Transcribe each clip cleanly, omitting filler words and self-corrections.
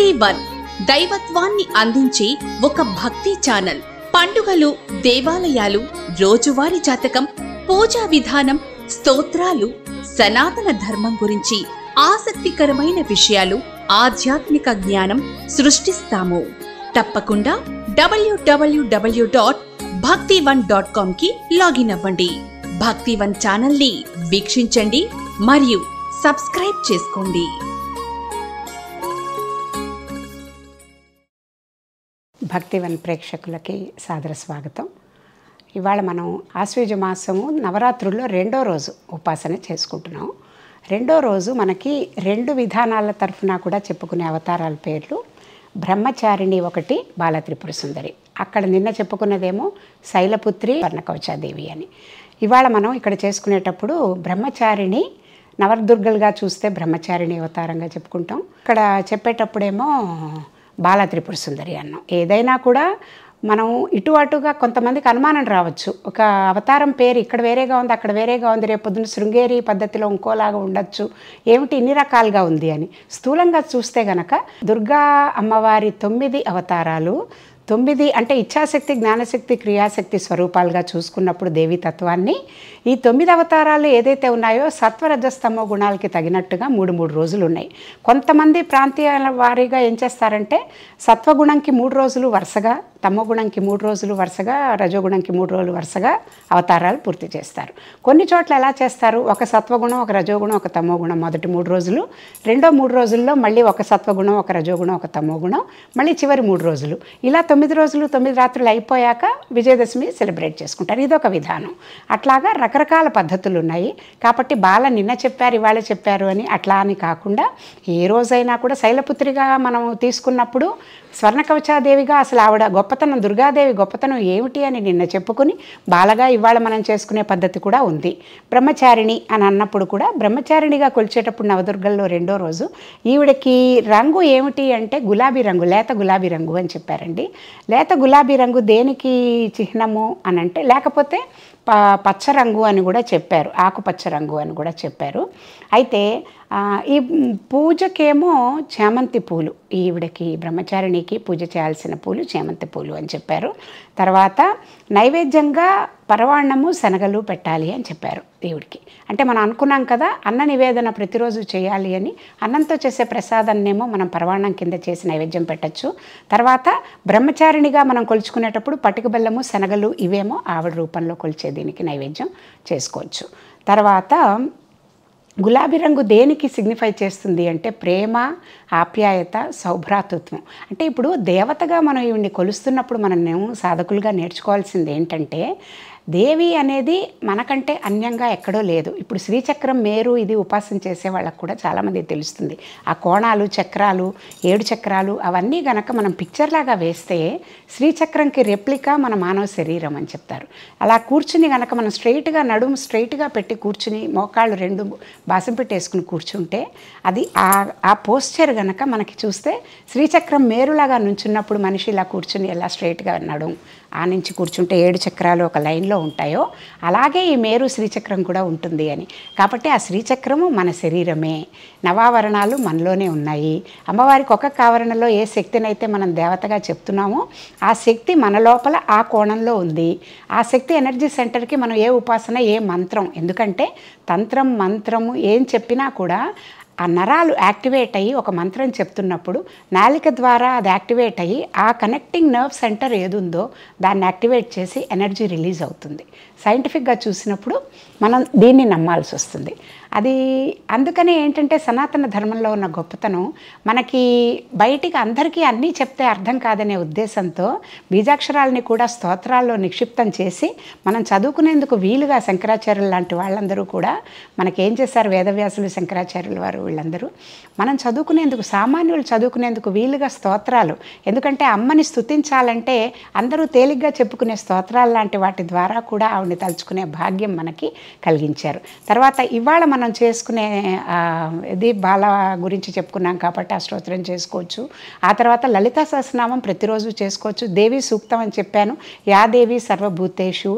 భక్తి 1 దైవత్వాన్ని అందించే ఒక భక్తి ఛానల్. పండుగలు, దేవాలయాలు, రోజువారీ జాతకం, పూజా విధానం, స్తోత్రాలు, సనాతన ధర్మం గురించి ఆసక్తికరమైన విషయాలు, ఆధ్యాత్మిక జ్ఞానం సృష్టిస్తాము. తప్పకుండా www.bhakti1.com కి లాగిన్ అవ్వండి. భక్తి1 ఛానల్ ని వీక్షించండి మరియు సబ్స్క్రైబ్ చేసుకోండి. భక్తి1 ప్రేక్షకులకి సాదర స్వాగతం. ఇవాళ మనం ఆశ్వయుజ మాసము నవరాత్రుల్లో రెండో రోజు ఉపాసన చేసుకుంటున్నాం. రెండో రోజు మనకి రెండు విధానాల తరఫున కూడా చెప్పుకునే అవతారాల పేర్లు బ్రహ్మచారిణి ఒకటి, బాలత్రిపుర సుందరి. అక్కడ నిన్న చెప్పుకున్నదేమో శైలపుత్రి వర్ణకవచాదేవి అని. ఇవాళ మనం ఇక్కడ చేసుకునేటప్పుడు బ్రహ్మచారిణి నవదుర్గలుగా చూస్తే బ్రహ్మచారిణి అవతారంగా చెప్పుకుంటాం. ఇక్కడ చెప్పేటప్పుడేమో బాలత్రిపుర సుందరి అన్నాం. ఏదైనా కూడా మనం ఇటు అటుగా కొంతమందికి అనుమానం రావచ్చు. ఒక అవతారం పేరు ఇక్కడ వేరేగా ఉంది, అక్కడ వేరేగా ఉంది, రేపు పొద్దున్న శృంగేరి పద్ధతిలో ఇంకోలాగా ఉండొచ్చు, ఏమిటి ఇన్ని రకాలుగా ఉంది అని. స్థూలంగా చూస్తే గనక దుర్గా అమ్మవారి 9 అవతారాలు, 9 అంటే ఇచ్ఛాశక్తి, జ్ఞానశక్తి, క్రియాశక్తి స్వరూపాలుగా చూసుకున్నప్పుడు దేవీ తత్వాన్ని ఈ 9 అవతారాలు ఏదైతే ఉన్నాయో సత్వరజస్తమో గుణాలకి తగినట్టుగా 3 రోజులు ఉన్నాయి. కొంతమంది ప్రాంతీయాల వారీగా ఏం చేస్తారంటే సత్వగుణంకి 3 రోజులు వరుసగా, తమోగుణంకి 3 రోజులు వరుసగా, రజోగుణంకి 3 రోజులు వరుసగా అవతారాలు పూర్తి చేస్తారు. కొన్ని చోట్ల ఎలా చేస్తారు, ఒక సత్వగుణం, ఒక రజోగుణం, ఒక తమోగుణం మొదటి 3 రోజులు, రెండో 3 రోజుల్లో మళ్ళీ ఒక సత్వగుణం, ఒక రజోగుణం, ఒక తమోగుణం, మళ్ళీ చివరి 3 రోజులు. ఇలా 9 రోజులు 9 రాత్రులు అయిపోయాక విజయదశమి సెలబ్రేట్ చేసుకుంటారు. ఇదొక విధానం. అట్లాగా రకరకాల పద్ధతులు ఉన్నాయి. కాబట్టి బాల నిన్న చెప్పారు, ఇవాళ చెప్పారు అని అట్లా అని కాకుండా ఏ రోజైనా కూడా శైలపుత్రిగా మనం తీసుకున్నప్పుడు స్వర్ణకవచాదేవిగా అసలు ఆవిడ గొప్పతనం, దుర్గాదేవి గొప్పతనం ఏమిటి అని నిన్న చెప్పుకుని బాలగా ఇవాళ మనం చేసుకునే పద్ధతి కూడా ఉంది. బ్రహ్మచారిణి అని అన్నప్పుడు కూడా బ్రహ్మచారిణిగా కొలిచేటప్పుడు నవదుర్గల్లో రెండో రోజు ఈవిడకి రంగు ఏమిటి అంటే గులాబీ రంగు, లేత గులాబీ రంగు అని చెప్పారండి. లేత గులాబీ రంగు దేనికి చిహ్నము అని అంటే, లేకపోతే పచ్చ రంగు అని కూడా చెప్పారు, ఆకుపచ్చ రంగు అని కూడా చెప్పారు. అయితే ఈ పూజకేమో చేమంతి పూలు, ఈవిడకి బ్రహ్మచారిణికి పూజ చేయాల్సిన పూలు చేమంతి పూలు అని చెప్పారు. తర్వాత నైవేద్యంగా పరవాన్నము, శనగలు పెట్టాలి అని చెప్పారు దేవుడికి. అంటే మనం అనుకున్నాం కదా అన్న నివేదన ప్రతిరోజు చేయాలి అని. అన్నంతో చేసే ప్రసాదాన్నేమో మనం పరవాన్నం కింద చేసి నైవేద్యం పెట్టచ్చు. తర్వాత బ్రహ్మచారిణిగా మనం కొలుచుకునేటప్పుడు పటిక బెల్లము, శనగలు ఇవేమో ఆవిడ రూపంలో కొలిచే దీనికి నైవేద్యం చేసుకోవచ్చు. తర్వాత గులాబీ రంగు దేనికి సిగ్నిఫై చేస్తుంది అంటే ప్రేమ, ఆప్యాయత, సౌభ్రాతృత్వం. అంటే ఇప్పుడు దేవతగా మనం ఈవిడ్ని కొలుస్తున్నప్పుడు మనం సాధకులుగా నేర్చుకోవాల్సింది ఏంటంటే దేవి అనేది మనకంటే అన్యంగా ఎక్కడో లేదు. ఇప్పుడు శ్రీచక్రం, మేరు ఇది ఉపాసన చేసే వాళ్ళకు కూడా చాలామంది తెలుస్తుంది. ఆ కోణాలు, చక్రాలు, 7 చక్రాలు అవన్నీ గనక మనం పిక్చర్లాగా వేస్తే శ్రీచక్రంకి రెప్లికా మన మానవ శరీరం అని చెప్తారు. అలా కూర్చుని గనక మనం స్ట్రైట్గా నడుము స్ట్రైట్గా పెట్టి కూర్చుని మోకాళ్ళు 2 బాసం పెట్టేసుకుని కూర్చుంటే అది ఆ పోస్చర్ గనక మనకి చూస్తే శ్రీచక్రం మేరులాగా నుంచున్నప్పుడు మనిషి ఇలా కూర్చుని ఎలా స్ట్రైట్గా నడుము ఆ నుంచి కూర్చుంటే 7 చక్రాలు ఒక లైన్లో ఉంటాయో అలాగే ఈ మేరు శ్రీచక్రం కూడా ఉంటుంది అని. కాబట్టి ఆ శ్రీచక్రము మన శరీరమే, నవావరణాలు మనలోనే ఉన్నాయి. అమ్మవారికి ఒక్కొక్క ఆవరణలో ఏ శక్తినైతే మనం దేవతగా చెప్తున్నామో ఆ శక్తి మన లోపల ఆ కోణంలో ఉంది. ఆ శక్తి ఎనర్జీ సెంటర్కి మనం ఏ ఉపాసన, ఏ మంత్రం, ఎందుకంటే తంత్రం, మంత్రము ఏం చెప్పినా కూడా ఆ నరాలు యాక్టివేట్ అయ్యి ఒక మంత్రం చెప్తున్నప్పుడు నాలిక ద్వారా అది యాక్టివేట్ అయ్యి ఆ కనెక్టింగ్ నర్వ్ సెంటర్ ఏది ఉందో దాన్ని యాక్టివేట్ చేసి ఎనర్జీ రిలీజ్ అవుతుంది. సైంటిఫిక్గా చూసినప్పుడు మనం దీన్ని నమ్మాల్సి వస్తుంది. అది అందుకనే ఏంటంటే సనాతన ధర్మంలో ఉన్న గొప్పతనం మనకి బయటికి అందరికీ అన్నీ చెప్తే అర్థం కాదనే ఉద్దేశంతో బీజాక్షరాలని కూడా స్తోత్రాల్లో నిక్షిప్తం చేసి మనం చదువుకునేందుకు వీలుగా శంకరాచార్యులు లాంటి వాళ్ళందరూ కూడా మనకేం చేశారు, వేదవ్యాసులు, శంకరాచార్యుల వారు వీళ్ళందరూ మనం చదువుకునేందుకు, సామాన్యులు చదువుకునేందుకు వీలుగా స్తోత్రాలు. ఎందుకంటే అమ్మని స్తుతించాలంటే అందరూ తేలిగ్గా చెప్పుకునే స్తోత్రాలు లాంటి వాటి ద్వారా కూడా ఆవిడ దేవుణ్ణి తలుచుకునే భాగ్యం మనకి కలిగించారు. తర్వాత ఇవాళ మనం చేసుకునే ఇది బాల గురించి చెప్పుకున్నాం కాబట్టి ఆ స్తోత్రం చేసుకోవచ్చు. ఆ తర్వాత లలితా సహస్రనామం ప్రతిరోజు చేసుకోవచ్చు. దేవి సూక్తం అని చెప్పాను. యా దేవి సర్వభూతేషు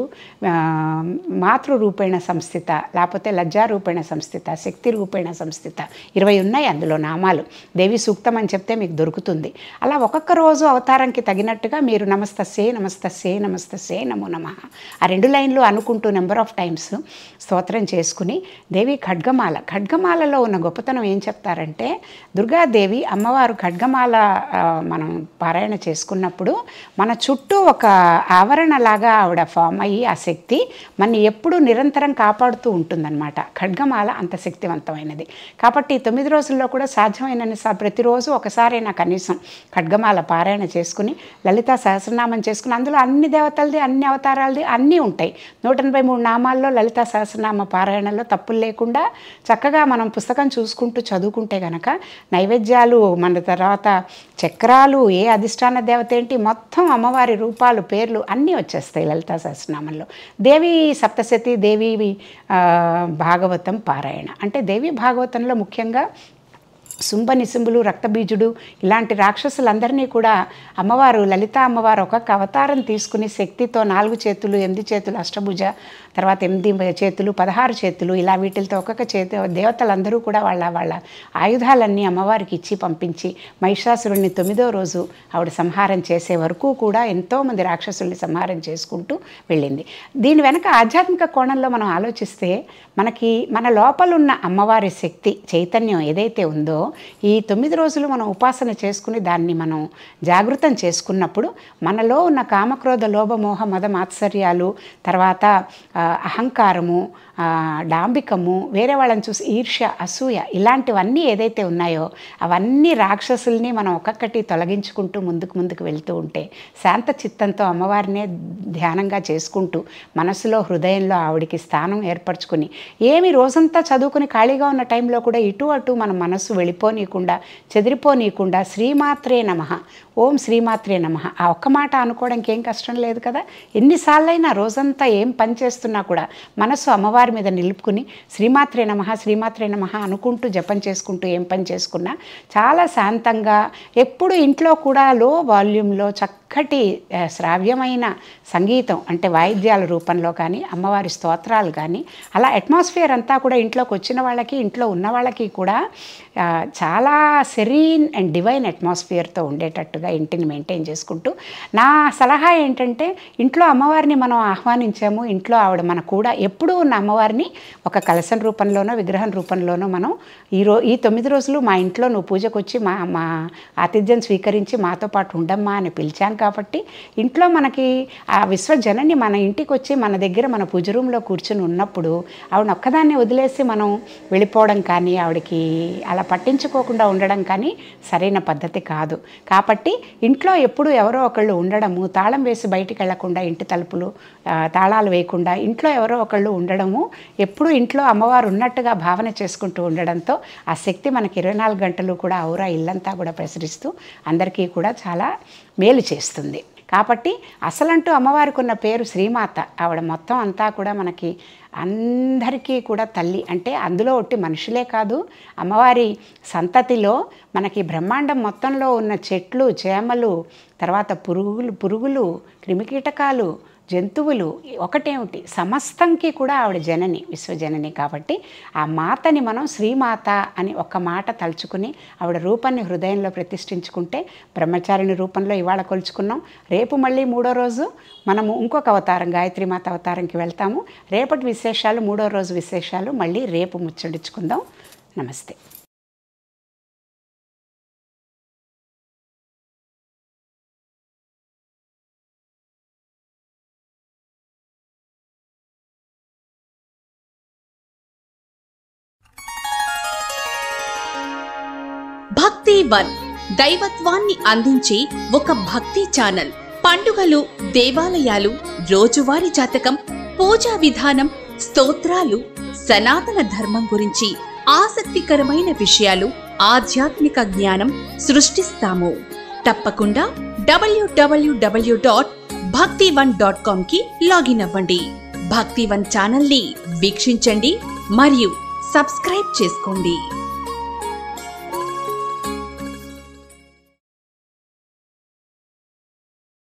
మాతృరూపేణ సంస్థిత, లేకపోతే లజ్జారూపేణ సంస్థిత, శక్తి రూపేణ సంస్థిత, 20 ఉన్నాయి అందులో నామాలు. దేవి సూక్తం అని చెప్తే మీకు దొరుకుతుంది. అలా ఒక్కొక్క రోజు అవతారంకి తగినట్టుగా మీరు నమస్తస్యై నమస్తస్యై నమస్తస్యై నమో నమః ఆ 2 లైన్లు అనుకుంటూ నెంబర్ ఆఫ్ టైమ్స్ స్తోత్రం చేసుకుని దేవి ఖడ్గమాలలో ఉన్న గొప్పతనం ఏం చెప్తారంటే, దుర్గాదేవి అమ్మవారు ఖడ్గమాల మనం పారాయణ చేసుకున్నప్పుడు మన చుట్టూ ఒక ఆవరణలాగా ఆవిడ ఫామ్ అయ్యి ఆ శక్తి మన ఎప్పుడూ నిరంతరం కాపాడుతూ ఉంటుందన్నమాట. ఖడ్గమాల అంత శక్తివంతమైనది కాబట్టి 9 రోజుల్లో కూడా సాధ్యమైనన్ని ప్రతిరోజు ఒకసారైనా కనీసం ఖడ్గమాల పారాయణ చేసుకుని లలితా సహస్రనామం చేసుకుని, అందులో అన్ని దేవతలది అన్ని అవతారాలది అన్నీ ఉంటాయి. 183 నామాల్లో లలితా సహస్రనామ పారాయణలో తప్పులు లేకుండా చక్కగా మనం పుస్తకం చూసుకుంటూ చదువుకుంటే గనక నైవేద్యాలు, మన తర్వాత చక్రాలు, ఏ అధిష్టాన దేవత ఏంటి, మొత్తం అమ్మవారి రూపాలు, పేర్లు అన్నీ వచ్చేస్తాయి లలితా సహస్రనామంలో. దేవి సప్తశతి, దేవి భాగవతం పారాయణ అంటే దేవి భాగవతంలో ముఖ్యంగా శుంభ నిశుంభులు, రక్తబీజుడు ఇలాంటి రాక్షసులందరినీ కూడా అమ్మవారు లలిత అమ్మవారు ఒక్కొక్క అవతారం తీసుకుని శక్తితో 4 చేతులు, 8 చేతులు, అష్టభుజ, తర్వాత 8 చేతులు, 16 చేతులు, ఇలా వీటితో ఒక్కొక్క దేవతలందరూ కూడా వాళ్ళ ఆయుధాలన్నీ అమ్మవారికి ఇచ్చి పంపించి మహిషాసురుణ్ణి 9వ రోజు ఆవిడ సంహారం చేసే వరకు కూడా ఎంతోమంది రాక్షసుల్ని సంహారం చేసుకుంటూ వెళ్ళింది. దీని వెనక ఆధ్యాత్మిక కోణంలో మనం ఆలోచిస్తే మనకి మన లోపలున్న అమ్మవారి శక్తి చైతన్యం ఏదైతే ఉందో ఈ 9 రోజులు మనం ఉపాసన చేసుకుని దాన్ని మనం జాగృతం చేసుకున్నప్పుడు మనలో ఉన్న కామక్రోధ లోభ మోహ మద మాత్సర్యాలు, తర్వాత అహంకారము, డాంబికము, వేరే వాళ్ళని చూసి ఈర్ష్య, అసూయ ఇలాంటివన్నీ ఏదైతే ఉన్నాయో అవన్నీ రాక్షసుల్ని మనం ఒక్కొక్కటి తొలగించుకుంటూ ముందుకు వెళ్తూ ఉంటే శాంత చిత్తంతో అమ్మవారినే ధ్యానంగా చేసుకుంటూ మనసులో హృదయంలో ఆవిడికి స్థానం ఏర్పరచుకుని ఏమి రోజంతా చదువుకుని ఖాళీగా ఉన్న టైంలో కూడా ఇటు అటు మన మనస్సు వెళ్ళిపోనీయకుండా చెదిరిపోనీయకుండా శ్రీమాత్రే నమః, ఓం శ్రీమాత్రే నమః ఆ ఒక్క మాట అనుకోవడానికి ఏం కష్టం లేదు కదా. ఎన్నిసార్లైనా రోజంతా ఏం పని చేస్తున్నా కూడా మనసు అమ్మవారి మీద నిలుపుకుని శ్రీమాత్రే నమః శ్రీమాత్రే నమః అనుకుంటూ జపం చేసుకుంటూ ఏం పని చేసుకున్నా చాలా శాంతంగా, ఎప్పుడు ఇంట్లో కూడా లో వాల్యూమ్లో చక్కటి శ్రావ్యమైన సంగీతం అంటే వాయిద్యాల రూపంలో కానీ అమ్మవారి స్తోత్రాలు కానీ అలా అట్మాస్ఫియర్ అంతా కూడా ఇంట్లోకి వచ్చిన వాళ్ళకి, ఇంట్లో ఉన్న వాళ్ళకి కూడా చాలా సెరీన్ అండ్ డివైన్ అట్మాస్ఫియర్తో ఉండేటట్టుగా ఇంటిని మెయింటైన్ చేసుకుంటూ, నా సలహా ఏంటంటే ఇంట్లో అమ్మవారిని మనం ఆహ్వానించాము, ఇంట్లో ఆవిడ మన కూడా ఎప్పుడూ ఉన్న అమ్మవారిని ఒక కలశం రూపంలోనో విగ్రహం రూపంలోనో మనం ఈ 9 రోజులు మా ఇంట్లో నువ్వు పూజకు వచ్చి మా ఆతిథ్యం స్వీకరించి మాతో పాటు ఉండమ్మా అని పిలిచాను కాబట్టి ఇంట్లో మనకి ఆ విశ్వజనని మన ఇంటికి వచ్చి మన దగ్గర మన పూజ రూమ్లో కూర్చుని ఉన్నప్పుడు ఆవిడ ఒక్కదాన్ని వదిలేసి మనం వెళ్ళిపోవడం కానీ ఆవిడకి అలా పట్టించుకోకుండా ఉండడం కానీ సరైన పద్ధతి కాదు. కాబట్టి ఇంట్లో ఎప్పుడు ఎవరో ఒకళ్ళు ఉండడము, తాళం వేసి బయటికి వెళ్లకుండా ఇంటి తలుపులు తాళాలు వేయకుండా ఇంట్లో ఎవరో ఒకళ్ళు ఉండడము, ఎప్పుడు ఇంట్లో అమ్మవారు ఉన్నట్టుగా భావన చేసుకుంటూ ఉండడంతో ఆ శక్తి మనకి 24 గంటలు కూడా ఔరా ఇల్లంతా కూడా ప్రసరిస్తూ అందరికీ కూడా చాలా మేలు చేస్తుంది. కాబట్టి అసలంటూ అమ్మవారికి ఉన్న పేరు శ్రీమాత. ఆవిడ మొత్తం అంతా కూడా మనకి అందరికీ కూడా తల్లి. అంటే అందులో ఒట్టి మనుషులే కాదు, అమ్మవారి సంతతిలో మనకి బ్రహ్మాండం మొత్తంలో ఉన్న చెట్లు, చేమలు, తర్వాత పురుగులు, క్రిమికీటకాలు, జంతువులు ఒకటేమిటి సమస్తంకి కూడా ఆవిడ జనని, విశ్వజనని. కాబట్టి ఆ మాతని మనం శ్రీమాత అని ఒక్క మాట తలుచుకుని ఆవిడ రూపాన్ని హృదయంలో ప్రతిష్ఠించుకుంటే, బ్రహ్మచారిణి రూపంలో ఇవాళ కొలుచుకున్నాం, రేపు మళ్ళీ 3వ రోజు మనము ఇంకొక అవతారం గాయత్రీమాత అవతారంకి వెళ్తాము. రేపటి విశేషాలు 3వ రోజు విశేషాలు మళ్ళీ రేపు ముచ్చటించుకుందాం. నమస్తే. భక్తి1 దైవత్వాన్ని అందించే ఒక భక్తి ఛానల్. పండుగలు, దేవాలయాలు, రోజువారీ జాతకం, పూజా విధానం, స్తోత్రాలు, సనాతన ధర్మం గురించి ఆసక్తికరమైన విషయాలు, ఆధ్యాత్మిక జ్ఞానం సృష్టిస్తాము. తప్పకుండా www.bhakti1.com కి లాగిన్ అవ్వండి. భక్తివన్ ఛానల్ని వీక్షించండి మరియు సబ్స్క్రైబ్ చేసుకోండి.